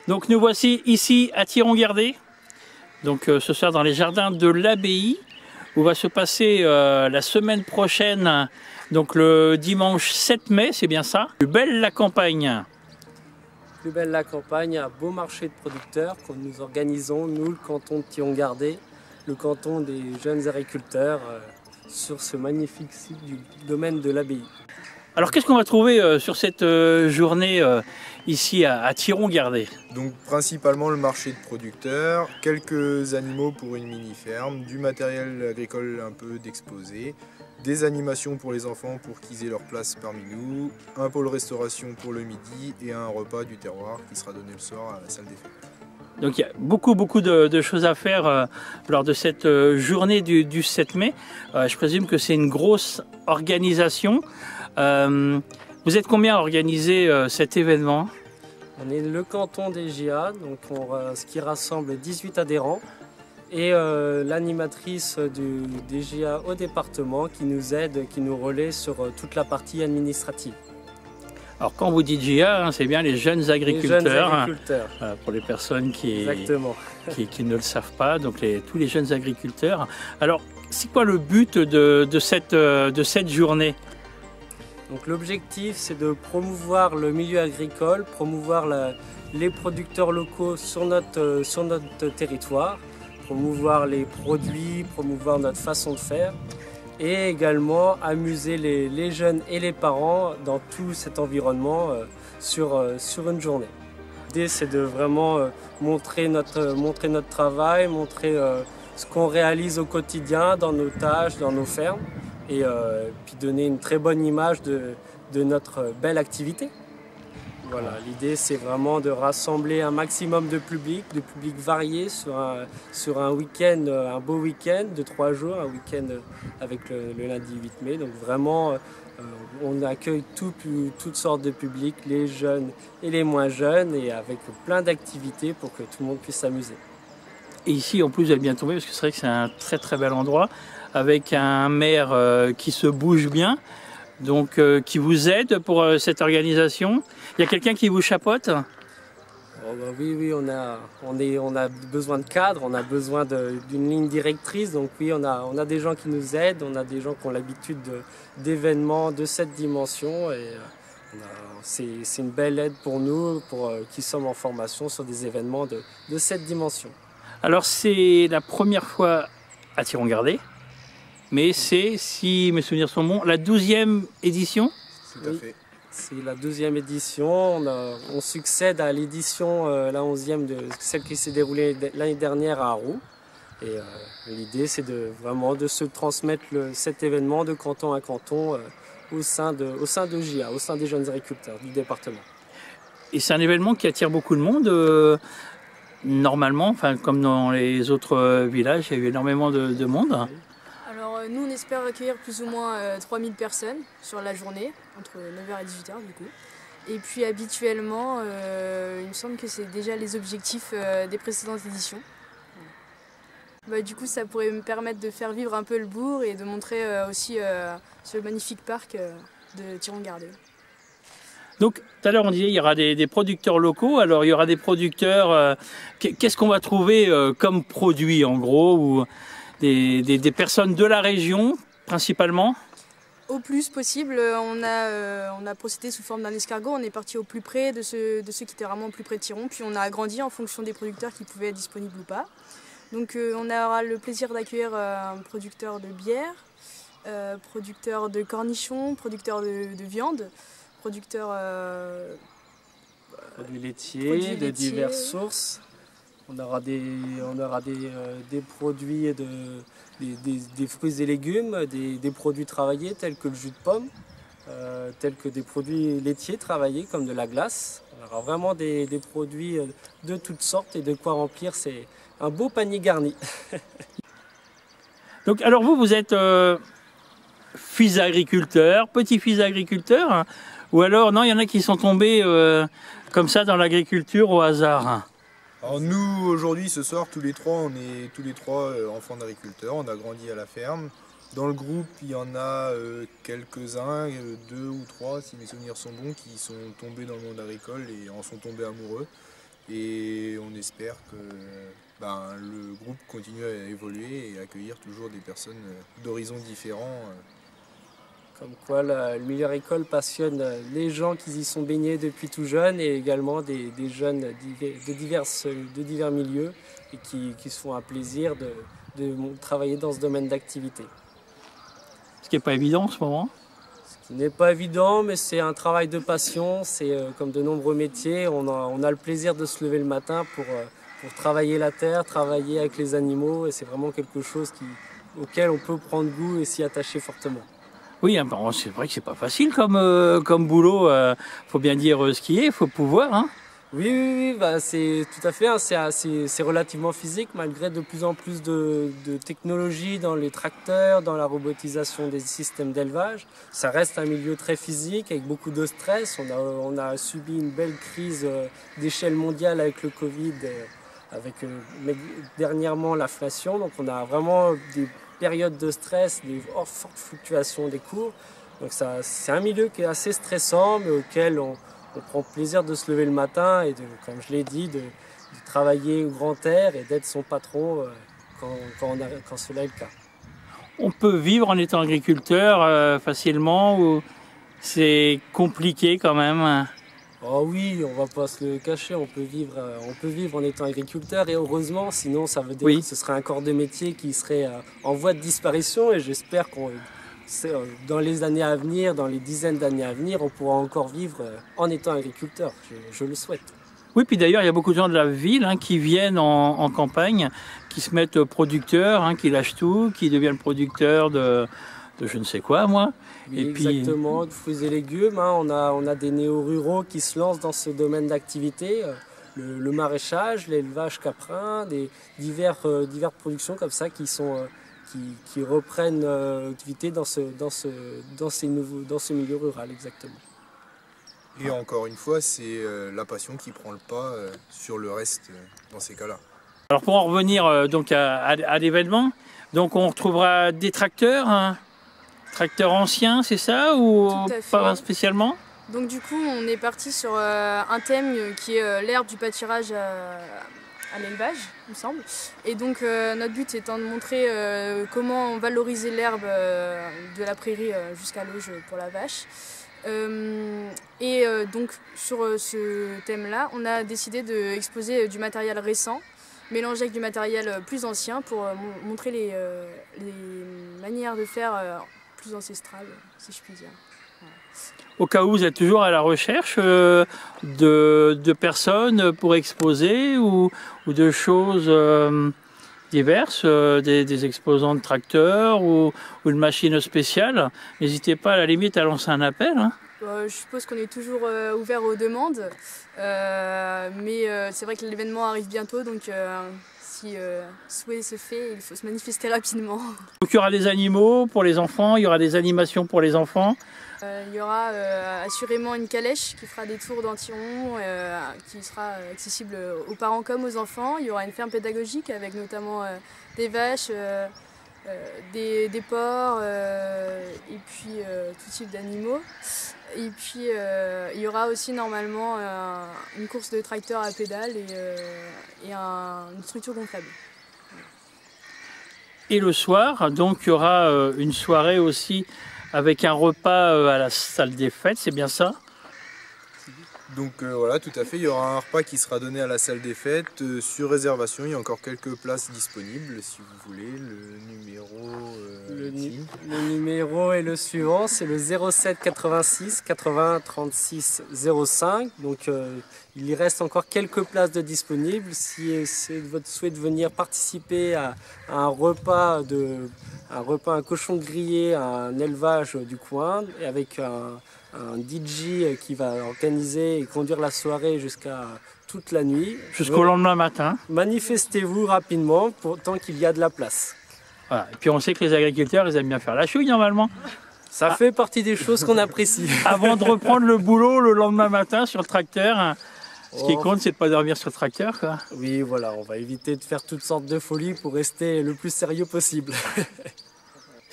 Donc nous voici ici à Thiron-Gardé, donc ce soir dans les jardins de l'abbaye, où va se passer la semaine prochaine, donc le dimanche 7 mai, c'est bien ça. Plus belle la campagne. Plus belle la campagne, un beau marché de producteurs que nous organisons, nous, le canton de Thiron-Gardé, le canton des jeunes agriculteurs, sur ce magnifique site du domaine de l'abbaye. Alors qu'est-ce qu'on va trouver sur cette journée ici à Thiron-Gardé? Donc principalement le marché de producteurs, quelques animaux pour une mini-ferme, du matériel agricole un peu d'exposé, des animations pour les enfants pour qu'ils aient leur place parmi nous, un pôle restauration pour le midi et un repas du terroir qui sera donné le soir à la salle des fêtes. Donc il y a beaucoup de choses à faire lors de cette journée du 7 mai. Je présume que c'est une grosse organisation. Vous êtes combien à organiser cet événement? On est le canton des JA, donc ce qui rassemble 18 adhérents, et l'animatrice des JA au département qui nous aide, qui nous relaie sur toute la partie administrative. Alors quand vous dites JA, c'est bien les jeunes agriculteurs. Les jeunes agriculteurs. Pour les personnes qui ne le savent pas, donc tous les jeunes agriculteurs. Alors c'est quoi le but de cette journée? Donc l'objectif, c'est de promouvoir le milieu agricole, promouvoir les producteurs locaux sur notre territoire, promouvoir les produits, promouvoir notre façon de faire et également amuser les jeunes et les parents dans tout cet environnement sur une journée. L'idée, c'est de vraiment montrer notre travail, montrer ce qu'on réalise au quotidien dans nos tâches, dans nos fermes, et puis donner une très bonne image de notre belle activité. Voilà, l'idée c'est vraiment de rassembler un maximum de public varié sur un week-end, un beau week-end de 3 jours, un week-end avec le lundi 8 mai. Donc vraiment, on accueille toutes sortes de publics, les jeunes et les moins jeunes, et avec plein d'activités pour que tout le monde puisse s'amuser. Et ici en plus vous allez bien tomber parce que c'est vrai que c'est un très bel endroit, avec un maire qui se bouge bien, donc qui vous aide pour cette organisation. Il y a quelqu'un qui vous chapeaute? Oh bah oui, on a besoin de cadres, on a besoin d'une ligne directrice, donc oui, on a des gens qui nous aident, on a des gens qui ont l'habitude d'événements de cette dimension, et c'est une belle aide pour nous, qui sommes en formation sur des événements de cette dimension. Alors c'est la première fois à Thiron-Gardé, mais c'est, si mes souvenirs sont bons, la 12e édition? Tout à fait. C'est la 12e édition, on succède à l'édition, la 11e, de celle qui s'est déroulée l'année dernière à Arroux. Et l'idée c'est vraiment de se transmettre cet événement de canton à canton au sein de JA, au sein des jeunes agriculteurs du département. Et c'est un événement qui attire beaucoup de monde normalement, enfin, comme dans les autres villages, il y a eu énormément de monde. Alors nous on espère accueillir plus ou moins 3000 personnes sur la journée, entre 9h et 18h du coup. Et puis habituellement, il me semble que c'est déjà les objectifs des précédentes éditions. Bah, du coup ça pourrait me permettre de faire vivre un peu le bourg et de montrer aussi ce magnifique parc de Thiron-Gardé. Donc tout à l'heure on disait il y aura des producteurs locaux, alors il y aura des producteurs, qu'est-ce qu'on va trouver comme produit en gros, ou des personnes de la région principalement? Au plus possible, on a procédé sous forme d'un escargot, on est parti au plus près de ceux qui étaient vraiment au plus près de Thiron, puis on a agrandi en fonction des producteurs qui pouvaient être disponibles ou pas. Donc on aura le plaisir d'accueillir un producteur de bière, producteur de cornichons, producteur de viande, producteur produits laitiers de diverses sources. On aura des produits, des fruits et légumes, des produits travaillés tels que le jus de pomme, tels que des produits laitiers travaillés comme de la glace. On aura vraiment des produits de toutes sortes et de quoi remplir un beau panier garni. Donc alors vous êtes fils agriculteur, petit-fils agriculteur, hein, ou alors non, il y en a qui sont tombés comme ça dans l'agriculture au hasard? Alors nous, aujourd'hui, ce soir, tous les trois, on est tous les trois enfants d'agriculteurs, on a grandi à la ferme. Dans le groupe, il y en a quelques-uns, 2 ou 3, si mes souvenirs sont bons, qui sont tombés dans le monde agricole et en sont tombés amoureux. et on espère que le groupe continue à évoluer et accueillir toujours des personnes d'horizons différents. Comme quoi le milieu agricole passionne les gens qui y sont baignés depuis tout jeune et également des jeunes de divers milieux et qui se font un plaisir de travailler dans ce domaine d'activité. Ce qui n'est pas évident en ce moment. Ce n'est pas évident, mais c'est un travail de passion. C'est comme de nombreux métiers, on a le plaisir de se lever le matin pour travailler la terre, travailler avec les animaux, et c'est vraiment quelque chose auquel on peut prendre goût et s'y attacher fortement. Oui, c'est vrai que c'est pas facile comme boulot. Faut bien dire ce qui est, il faut pouvoir. Hein. Oui, c'est tout à fait. Hein, c'est relativement physique malgré de plus en plus de technologies dans les tracteurs, dans la robotisation des systèmes d'élevage. Ça reste un milieu très physique avec beaucoup de stress. On a subi une belle crise d'échelle mondiale avec le Covid, mais dernièrement l'inflation. Donc on a vraiment des période de stress, des fortes fluctuations des cours. Donc c'est un milieu qui est assez stressant, mais auquel on prend plaisir de se lever le matin et comme je l'ai dit, de travailler au grand air et d'être son patron quand cela est le cas. On peut vivre en étant agriculteur facilement ou c'est compliqué quand même? Oh oui, on va pas se le cacher, on peut vivre en étant agriculteur et heureusement, sinon ça veut dire que ce serait un corps de métier qui serait en voie de disparition et j'espère dans les années à venir, dans les dizaines d'années à venir, on pourra encore vivre en étant agriculteur, je le souhaite. Oui, puis d'ailleurs, il y a beaucoup de gens de la ville qui viennent en campagne, qui se mettent producteurs, qui lâchent tout, qui deviennent producteurs de je ne sais quoi, moi. Oui, exactement, de fruits et légumes. On a des néo-ruraux qui se lancent dans ce domaine d'activité, le maraîchage, l'élevage caprin, des diverses productions comme ça qui reprennent activité dans ce milieu rural, exactement. Et encore une fois, c'est la passion qui prend le pas sur le reste dans ces cas-là. Alors pour en revenir donc à l'événement, donc on retrouvera des tracteurs, tracteurs anciens, c'est ça, ou pas spécialement? Donc du coup, on est parti sur un thème qui est l'herbe du pâturage à l'élevage, il me semble. Et donc notre but étant de montrer comment valoriser l'herbe de la prairie jusqu'à l'auge pour la vache. Donc sur ce thème-là, on a décidé d'exposer du matériel récent, mélangé avec du matériel plus ancien pour montrer les manières de faire plus ancestrales, si je puis dire. Voilà. Au cas où vous êtes toujours à la recherche de personnes pour exposer ou de choses diverses, des exposants de tracteurs ou de machines spéciales, n'hésitez pas à la limite à lancer un appel. Je suppose qu'on est toujours ouvert aux demandes, mais c'est vrai que l'événement arrive bientôt, donc si souhait se fait, il faut se manifester rapidement. Donc il y aura des animaux pour les enfants, il y aura des animations pour les enfants. Il y aura assurément une calèche qui fera des tours d'Antiron, qui sera accessible aux parents comme aux enfants. Il y aura une ferme pédagogique avec notamment des vaches, des porcs et puis tout type d'animaux. Et puis il y aura aussi normalement une course de tracteur à pédales et une structure gonflable. Et le soir, donc il y aura une soirée aussi avec un repas à la salle des fêtes, c'est bien ça? Donc voilà, tout à fait, il y aura un repas qui sera donné à la salle des fêtes sur réservation. Il y a encore quelques places disponibles si vous voulez. Le numéro est le suivant, c'est le 07 86 80 36 05. Donc il y reste encore quelques places de disponibles. Si c'est votre souhait de venir participer à un repas, un cochon grillé, un élevage du coin, et avec un DJ qui va organiser et conduire la soirée jusqu'à toute la nuit. Jusqu'au lendemain matin. Manifestez-vous rapidement tant qu'il y a de la place. Voilà. Et puis on sait que les agriculteurs, ils aiment bien faire la chouille normalement. Ça fait partie des choses qu'on apprécie. Avant de reprendre le boulot le lendemain matin sur le tracteur, ce qui compte, c'est de ne pas dormir sur le tracteur, quoi. Oui, voilà, on va éviter de faire toutes sortes de folies pour rester le plus sérieux possible.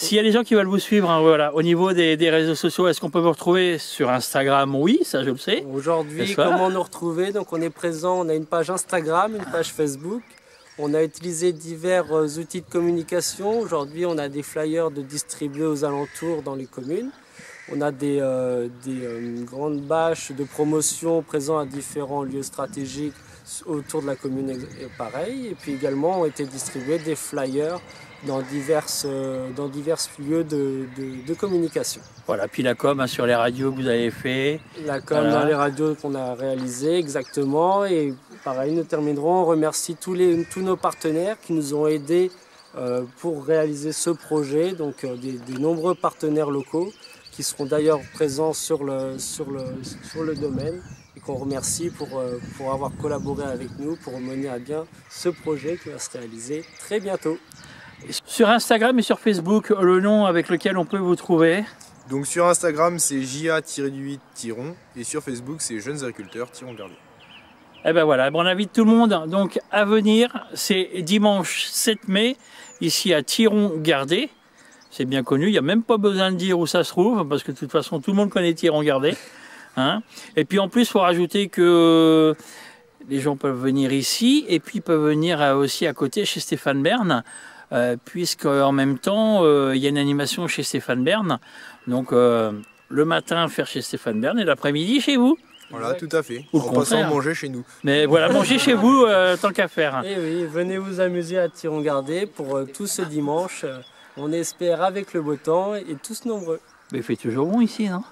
S'il y a des gens qui veulent vous suivre, hein, voilà, au niveau des réseaux sociaux, est-ce qu'on peut vous retrouver sur Instagram? Oui, ça je le sais. Aujourd'hui, comment nous retrouver? Donc on est présent, on a une page Instagram, une page Facebook. On a utilisé divers outils de communication. Aujourd'hui, on a des flyers de distribuer aux alentours dans les communes. On a des grandes bâches de promotion présentes à différents lieux stratégiques autour de la commune, pareil. Et puis également ont été distribués des flyers dans divers lieux de communication. Voilà, puis la com hein, sur les radios que vous avez fait. La com dans les radios qu'on a réalisées, exactement. Et pareil, nous terminerons. On remercie tous nos partenaires qui nous ont aidés pour réaliser ce projet. Donc des nombreux partenaires locaux qui seront d'ailleurs présents sur le domaine et qu'on remercie pour avoir collaboré avec nous pour mener à bien ce projet qui va se réaliser très bientôt. Sur Instagram et sur Facebook, le nom avec lequel on peut vous trouver? Donc sur Instagram c'est JA-8-Tiron et sur Facebook c'est Jeunes Agriculteurs Tiron Gardé. Eh ben voilà, on invite tout le monde donc à venir, c'est dimanche 7 mai, ici à Tiron Gardé. C'est bien connu, il n'y a même pas besoin de dire où ça se trouve, parce que de toute façon tout le monde connaît Tiron Gardé. Hein. Et puis en plus, il faut rajouter que les gens peuvent venir ici, et puis peuvent venir aussi à côté chez Stéphane Bern, puisque en même temps, il y a une animation chez Stéphane Bern. Donc le matin, faire chez Stéphane Bern, et l'après-midi chez vous. Voilà, tout à fait. Ou en passant manger chez nous. Mais voilà, manger chez vous, tant qu'à faire. Et oui, venez vous amuser à Tiron Gardé pour tout ce dimanche. On espère avec le beau temps et tous nombreux. Mais il fait toujours bon ici, non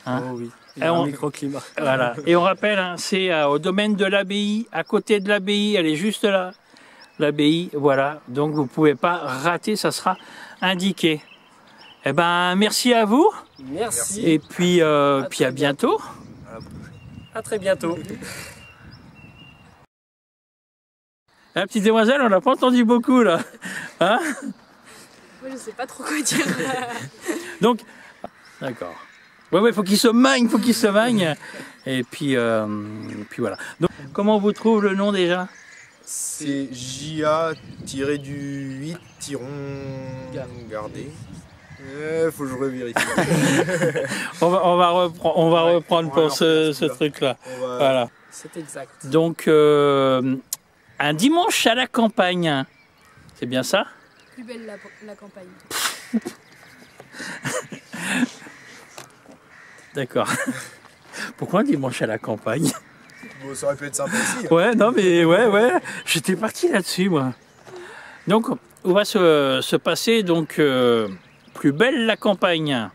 hein? Oh oui, il y a un microclimat. Voilà. Et on rappelle, hein, c'est au domaine de l'abbaye, à côté de l'abbaye, elle est juste là. L'abbaye, voilà. Donc vous ne pouvez pas rater, ça sera indiqué. Eh ben, merci à vous. Merci. Et puis, puis à bientôt. À très bientôt. La petite demoiselle, on n'a pas entendu beaucoup là. Hein? Moi, je sais pas trop quoi dire. Donc, d'accord. Ouais, faut qu'il se magne, faut qu'il se magne. Et puis voilà. Donc, comment on vous trouve le nom déjà? C'est JA-8 Tiron Gardé. Faut que je revérifie. on va reprendre pour ce truc-là. Voilà. C'est exact. Donc, un dimanche à la campagne. C'est bien ça? Plus belle la campagne. D'accord. Pourquoi un dimanche à la campagne? Bon, ça aurait pu être sympa aussi. Hein. Ouais, non mais ouais. J'étais parti là-dessus moi. Donc, où va se passer donc plus belle la campagne?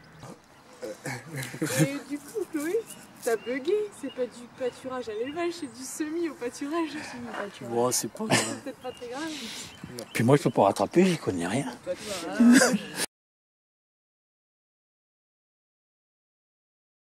Et du coup, Chloé, t'as bugué. C'est pas du pâturage à l'élevage, c'est du semis au pâturage. Bon, c'est pas grave. C'est peut-être pas très grave. Puis moi je peux pas rattraper, j'y connais rien. Voilà.